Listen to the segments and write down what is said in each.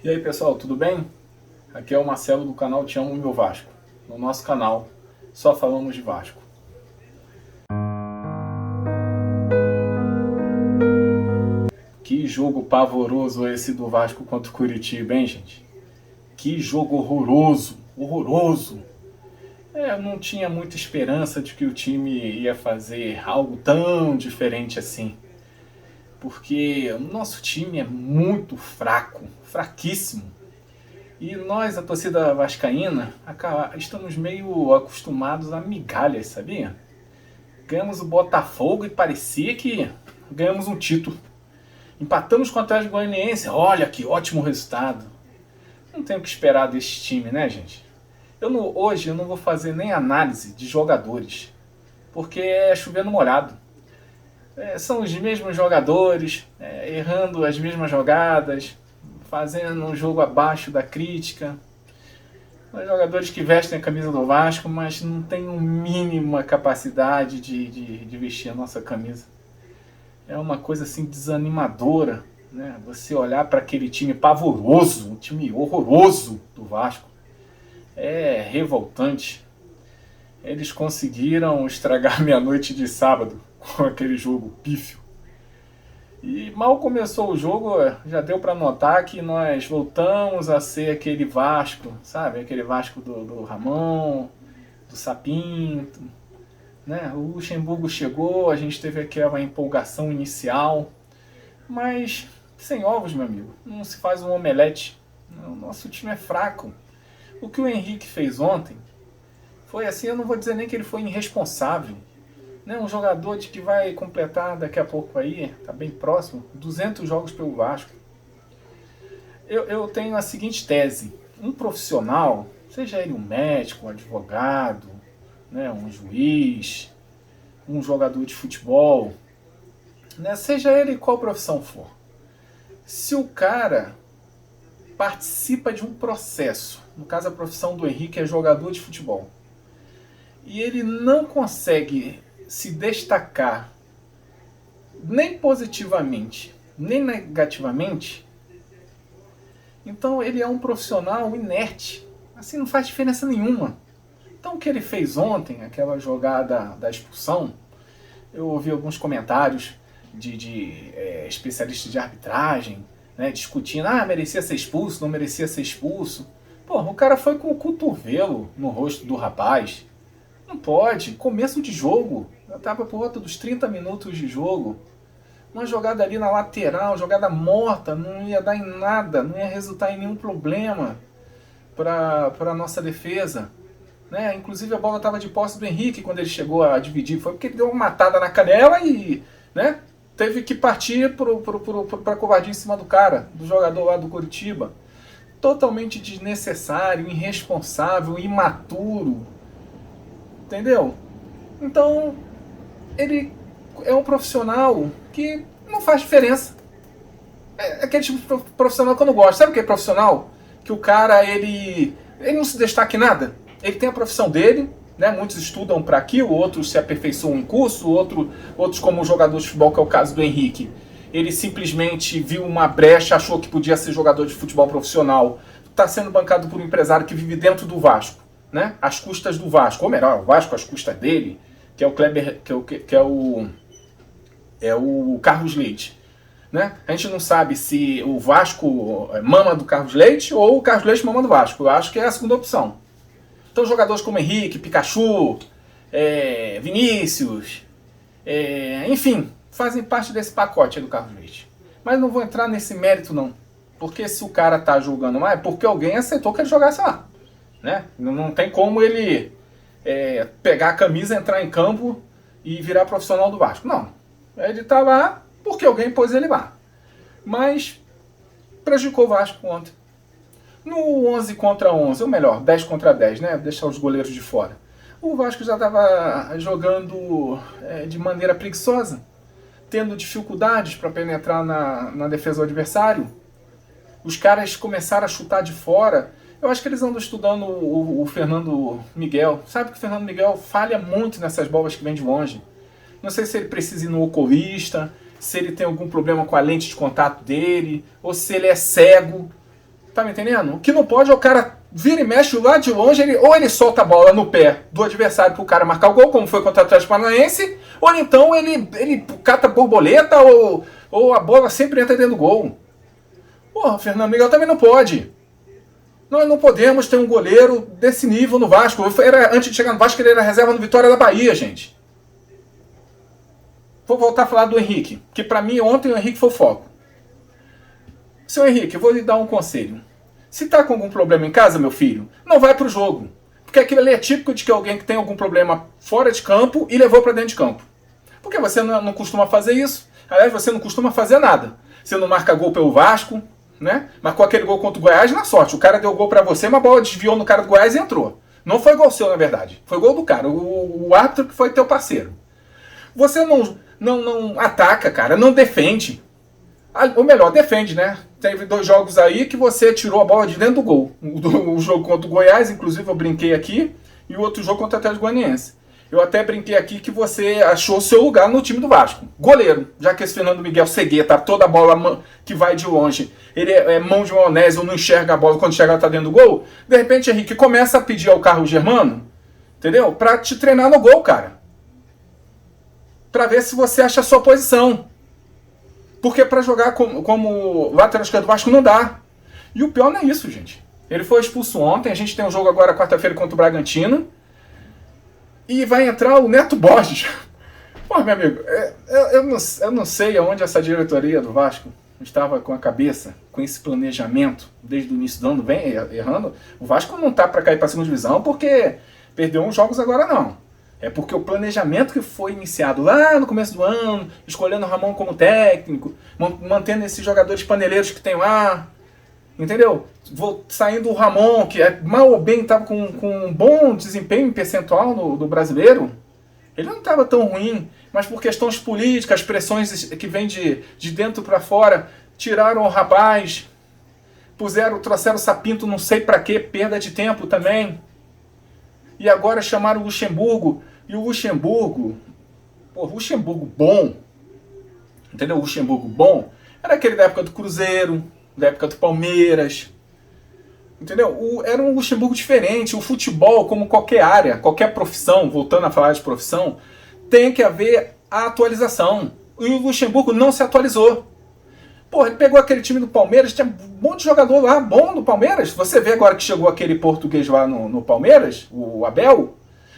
E aí pessoal, tudo bem? Aqui é o Marcelo do canal Te Amo Meu Vasco. No nosso canal só falamos de Vasco. Que jogo pavoroso esse do Vasco contra o Curitiba, hein, gente? Que jogo horroroso, horroroso. Eu não tinha muita esperança de que o time ia fazer algo tão diferente assim. Porque o nosso time é muito fraco, fraquíssimo. E nós, a torcida vascaína, estamos meio acostumados a migalhas, sabia? Ganhamos o Botafogo e parecia que ganhamos um título. Empatamos com o Atlético Goianiense, olha que ótimo resultado. Não tenho o que esperar desse time, né, gente? Hoje eu não vou fazer nem análise de jogadores, porque é chovendo molhado. São os mesmos jogadores, errando as mesmas jogadas, fazendo um jogo abaixo da crítica. São jogadores que vestem a camisa do Vasco, mas não têm uma mínima capacidade de vestir a nossa camisa. É uma coisa assim desanimadora, né? Você olhar para aquele time pavoroso, um time horroroso do Vasco. É revoltante. Eles conseguiram estragar minha noite de sábado com aquele jogo pífio. E mal começou o jogo, já deu para notar que nós voltamos a ser aquele Vasco, sabe? Aquele Vasco do Ramon, do Sapinto, né? O Luxemburgo chegou, a gente teve aquela empolgação inicial, mas sem ovos, meu amigo, não se faz um omelete. O nosso time é fraco. O que o Henrique fez ontem foi assim, eu não vou dizer nem que ele foi irresponsável. Né, um jogador que vai completar daqui a pouco aí, tá bem próximo, 200 jogos pelo Vasco. Eu tenho a seguinte tese: um profissional, seja ele um médico, um advogado, né, um juiz, um jogador de futebol, né, seja ele qual profissão for, se o cara participa de um processo, no caso a profissão do Henrique é jogador de futebol, e ele não consegue se destacar nem positivamente, nem negativamente, então ele é um profissional inerte. Assim, não faz diferença nenhuma. Então o que ele fez ontem, aquela jogada da expulsão, eu ouvi alguns comentários de especialistas de arbitragem, né, discutindo, merecia ser expulso, não merecia ser expulso. Pô, o cara foi com o cotovelo no rosto do rapaz. Não pode, começo de jogo, já estava por volta dos 30 minutos de jogo. Uma jogada ali na lateral, jogada morta, não ia dar em nada, não ia resultar em nenhum problema para a nossa defesa. Né? Inclusive a bola estava de posse do Henrique quando ele chegou a dividir, foi porque ele deu uma matada na canela e, né, teve que partir para a covardia em cima do cara, do jogador lá do Curitiba. Totalmente desnecessário, irresponsável, imaturo. Entendeu? Então, ele é um profissional que não faz diferença. É aquele tipo de profissional que eu não gosto. Sabe o que é profissional? Que o cara, ele não se destaca em nada. Ele tem a profissão dele, né? Muitos estudam para aquilo, outros se aperfeiçoam em curso, outros como o jogador de futebol, que é o caso do Henrique. Ele simplesmente viu uma brecha, achou que podia ser jogador de futebol profissional. Está sendo bancado por um empresário que vive dentro do Vasco. Né? Às custas do Vasco, ou melhor, o Vasco às custas dele, que é o Kleber, que é o Carlos Leite. Né? A gente não sabe se o Vasco mama do Carlos Leite ou o Carlos Leite mama do Vasco. Eu acho que é a segunda opção. Então jogadores como Henrique, Pikachu, Vinícius, enfim, fazem parte desse pacote aí do Carlos Leite. Mas não vou entrar nesse mérito não, porque se o cara tá jogando mais, é porque alguém aceitou que ele jogasse lá. Né? Não tem como ele pegar a camisa, entrar em campo e virar profissional do Vasco. Não. Ele está lá porque alguém pôs ele lá. Mas prejudicou o Vasco ontem. No 11 contra 11, ou melhor, 10 contra 10, né? Deixar os goleiros de fora. O Vasco já estava jogando de maneira preguiçosa, tendo dificuldades para penetrar na defesa do adversário. Os caras começaram a chutar de fora. Eu acho que eles andam estudando o Fernando Miguel. Sabe que o Fernando Miguel falha muito nessas bolas que vêm de longe. Não sei se ele precisa ir no oculista, se ele tem algum problema com a lente de contato dele, ou se ele é cego. Tá me entendendo? O que não pode é o cara vira e mexe lá de longe, ou ele solta a bola no pé do adversário pro cara marcar o gol, como foi contra o Atlético Paranaense, ou então ele cata borboleta, ou a bola sempre entra dentro do gol. Porra, Fernando Miguel também não pode. Nós não podemos ter um goleiro desse nível no Vasco. Antes de chegar no Vasco, ele era reserva no Vitória da Bahia, gente. Vou voltar a falar do Henrique, que pra mim ontem o Henrique foi o foco. Seu Henrique, eu vou lhe dar um conselho. Se tá com algum problema em casa, meu filho, não vai pro jogo. Porque aquilo ali é típico de que alguém que tem algum problema fora de campo e levou pra dentro de campo. Porque você não costuma fazer isso. Aliás, você não costuma fazer nada. Você não marca gol pelo Vasco, né? Marcou aquele gol contra o Goiás na sorte. O cara deu gol pra você, mas a bola desviou no cara do Goiás e entrou. Não foi gol seu, na verdade. Foi gol do cara. O árbitro que foi teu parceiro. Você não ataca, cara. Não defende. Ou melhor, defende, né? Teve 2 jogos aí que você tirou a bola de dentro do gol. O jogo contra o Goiás, inclusive, eu brinquei aqui. E o outro jogo contra o Atlético Goianiense. Eu até brinquei aqui que você achou seu lugar no time do Vasco. Goleiro. Já que esse Fernando Miguel Cegueta, toda a bola que vai de longe, ele é mão de maionese, ou não enxerga a bola, quando chega ela tá dentro do gol. De repente, Henrique, começa a pedir ao Carlos Germano, entendeu? Pra te treinar no gol, cara. Pra ver se você acha a sua posição. Porque para jogar como lateral esquerdo do Vasco não dá. E o pior não é isso, gente. Ele foi expulso ontem, a gente tem um jogo agora quarta-feira contra o Bragantino. E vai entrar o Neto Borges. Pô, meu amigo, eu não sei aonde essa diretoria do Vasco estava com a cabeça, com esse planejamento, desde o início do ano, vem errando. O Vasco não tá para cair para a segunda divisão porque perdeu uns jogos agora, não. É porque o planejamento que foi iniciado lá no começo do ano, escolhendo o Ramon como técnico, mantendo esses jogadores paneleiros que tem lá, entendeu? Saindo o Ramon, que mal ou bem estava com um bom desempenho percentual no Brasileiro, ele não estava tão ruim, mas por questões políticas, pressões que vêm de dentro para fora, tiraram o rapaz, trouxeram o Sapinto não sei para quê, perda de tempo também. E agora chamaram o Luxemburgo. E o Luxemburgo bom, entendeu? O Luxemburgo bom era aquele da época do Cruzeiro, da época do Palmeiras, entendeu? Era um Luxemburgo diferente. O futebol, como qualquer área, qualquer profissão, voltando a falar de profissão, tem que haver a atualização. E o Luxemburgo não se atualizou. Porra, ele pegou aquele time do Palmeiras, tinha um monte de jogador lá bom do Palmeiras. Você vê agora que chegou aquele português lá no Palmeiras, o Abel,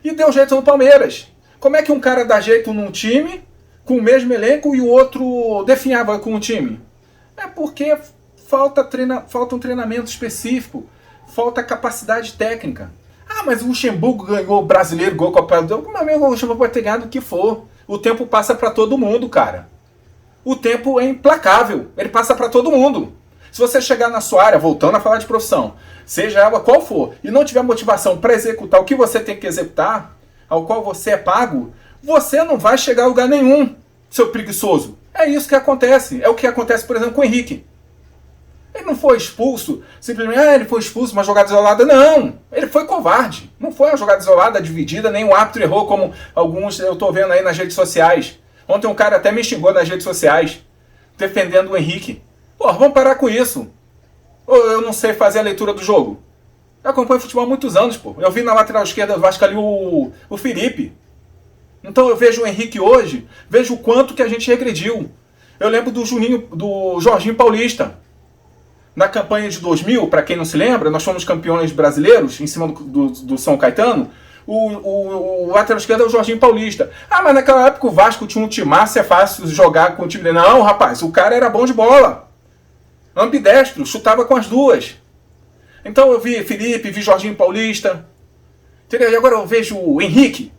e deu jeito no Palmeiras. Como é que um cara dá jeito num time, com o mesmo elenco, e o outro definhava com o time? É porque falta um treinamento específico, falta capacidade técnica. Ah, mas o Luxemburgo ganhou o Brasileiro, ganhou o Copa do Mundo. Como é mesmo? O Luxemburgo pode ter ganhado o que for. O tempo passa para todo mundo, cara. O tempo é implacável, ele passa para todo mundo. Se você chegar na sua área, voltando a falar de profissão, seja ela qual for, e não tiver motivação para executar o que você tem que executar, ao qual você é pago, você não vai chegar a lugar nenhum, seu preguiçoso. É isso que acontece. É o que acontece, por exemplo, com o Henrique. Ele não foi expulso, simplesmente, ele foi expulso, uma jogada isolada. Não, ele foi covarde. Não foi uma jogada isolada, dividida, nem o árbitro errou, como alguns eu estou vendo aí nas redes sociais. Ontem um cara até me xingou nas redes sociais, defendendo o Henrique. Pô, vamos parar com isso. Ou eu não sei fazer a leitura do jogo. Eu acompanho futebol há muitos anos, pô. Eu vi na lateral esquerda do Vasco ali o Felipe. Então eu vejo o Henrique hoje, vejo o quanto que a gente regrediu. Eu lembro do Jorginho Paulista. Na campanha de 2000, para quem não se lembra, nós fomos campeões brasileiros em cima do São Caetano. O lateral esquerdo é o Jorginho Paulista. Ah, mas naquela época o Vasco tinha um timaço, é fácil jogar com o time dele. Não, rapaz, o cara era bom de bola. Ambidestro, chutava com as duas. Então eu vi Felipe, vi Jorginho Paulista. Entendeu? E agora eu vejo o Henrique.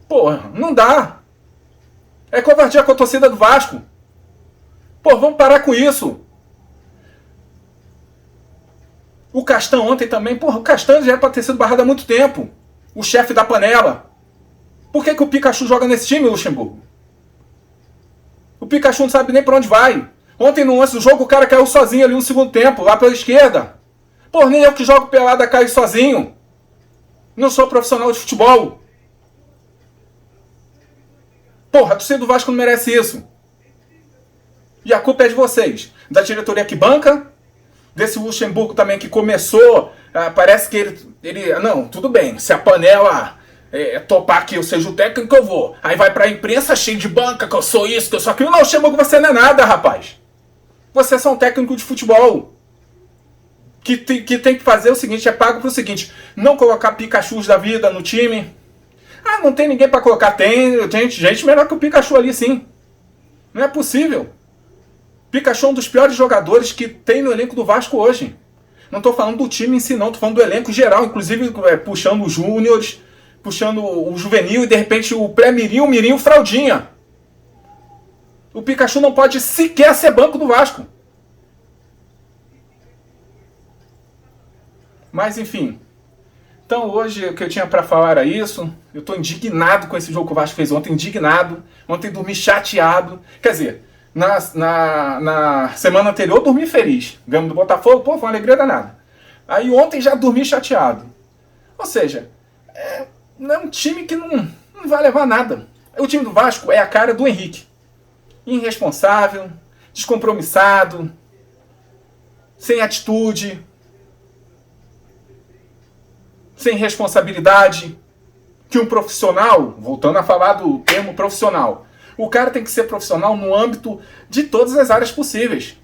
Porra, não dá. É covardia com a torcida do Vasco. Pô, vamos parar com isso. O Castan ontem também. Porra, o Castan já era pra ter sido barrado há muito tempo. O chefe da panela. Por que o Pikachu joga nesse time, Luxemburgo? O Pikachu não sabe nem pra onde vai. Ontem no lance do jogo o cara caiu sozinho ali no segundo tempo, lá pela esquerda. Pô, nem eu que jogo pelada caio sozinho. Não sou profissional de futebol. Porra, a torcida do Vasco não merece isso. E a culpa é de vocês. Da diretoria que banca, Desse Luxemburgo também que começou, parece que ele... Não, tudo bem, se a panela topar que eu seja o técnico, eu vou. Aí vai pra imprensa cheio de banca, que eu sou isso, que eu sou aquilo. Não, Luxemburgo, você não é nada, rapaz. Você é só um técnico de futebol. Que tem que fazer o seguinte, é pago pro seguinte, não colocar Pikachus da vida no time. Ah, não tem ninguém pra colocar. Tem gente melhor que o Pikachu ali, sim. Não é possível. Pikachu é um dos piores jogadores que tem no elenco do Vasco hoje. Não estou falando do time em si, não. Estou falando do elenco geral. Inclusive puxando os júniores, puxando o juvenil e de repente o pré-mirim, o mirim, o fraldinha. O Pikachu não pode sequer ser banco do Vasco. Mas enfim. Então hoje o que eu tinha para falar era isso. Eu estou indignado com esse jogo que o Vasco fez ontem. Indignado. Ontem dormi chateado. Quer dizer... Na semana anterior eu dormi feliz. Ganhamos do Botafogo, pô, foi uma alegria danada. Aí ontem já dormi chateado. Ou seja, é um time que não vai levar nada. O time do Vasco é a cara do Henrique. Irresponsável, descompromissado, sem atitude, sem responsabilidade. Que um profissional, voltando a falar do termo profissional, o cara tem que ser profissional no âmbito de todas as áreas possíveis.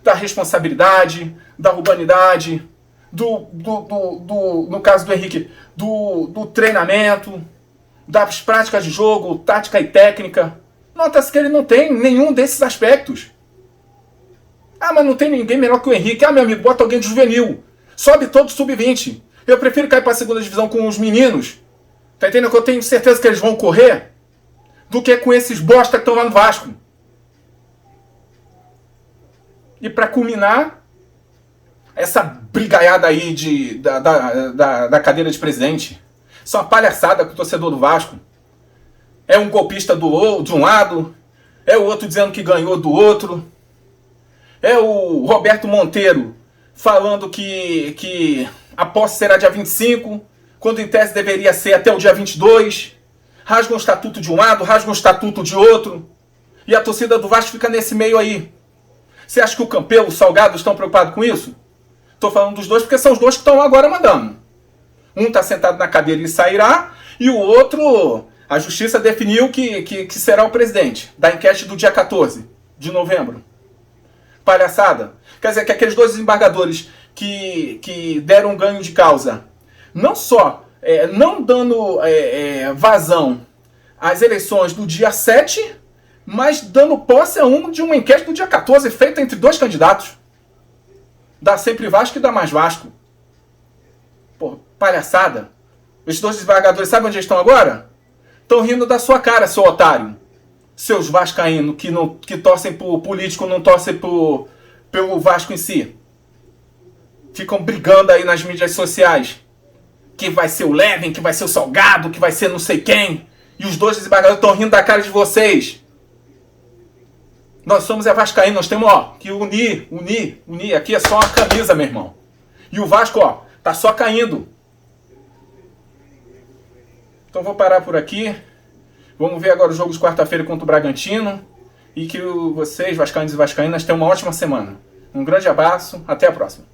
Da responsabilidade, da urbanidade, no caso do Henrique, do treinamento, das práticas de jogo, tática e técnica. Nota-se que ele não tem nenhum desses aspectos. Ah, mas não tem ninguém melhor que o Henrique. Ah, meu amigo, bota alguém de juvenil. Sobe todo sub-20. Eu prefiro cair para a segunda divisão com os meninos. Tá entendendo que eu tenho certeza que eles vão correr? Do que com esses bosta que estão lá no Vasco. E para culminar, essa brigaiada aí da cadeira de presidente. Isso é uma palhaçada com o torcedor do Vasco. É um golpista de um lado, é o outro dizendo que ganhou do outro. É o Roberto Monteiro falando que a posse será dia 25, quando em tese deveria ser até o dia 22. Rasga um estatuto de um lado, rasga um estatuto de outro. E a torcida do Vasco fica nesse meio aí. Você acha que o Campelo, o Salgado estão preocupados com isso? Estou falando dos dois porque são os dois que estão agora mandando. Um está sentado na cadeira e sairá, e o outro, a justiça definiu que será o presidente da enquete do dia 14 de novembro. Palhaçada. Quer dizer que aqueles dois desembargadores que deram ganho de causa, não só não dando vazão às eleições do dia 7, mas dando posse a de uma enquete do dia 14, feita entre dois candidatos. Da Sempre Vasco e da Mais Vasco. Pô, palhaçada. Esses dois desembargadores, sabem onde eles estão agora? Estão rindo da sua cara, seu otário. Seus vascaínos que torcem por político, não torcem pelo Vasco em si. Ficam brigando aí nas mídias sociais. Que vai ser o Levin, que vai ser o Salgado, que vai ser não sei quem. E os dois desembargadores estão rindo da cara de vocês. Nós somos vascaínos, nós temos, que unir. Aqui é só uma camisa, meu irmão. E o Vasco, tá só caindo. Então vou parar por aqui. Vamos ver agora o jogo de quarta-feira contra o Bragantino. E que vocês, vascaínos e vascaínas, tenham uma ótima semana. Um grande abraço, até a próxima.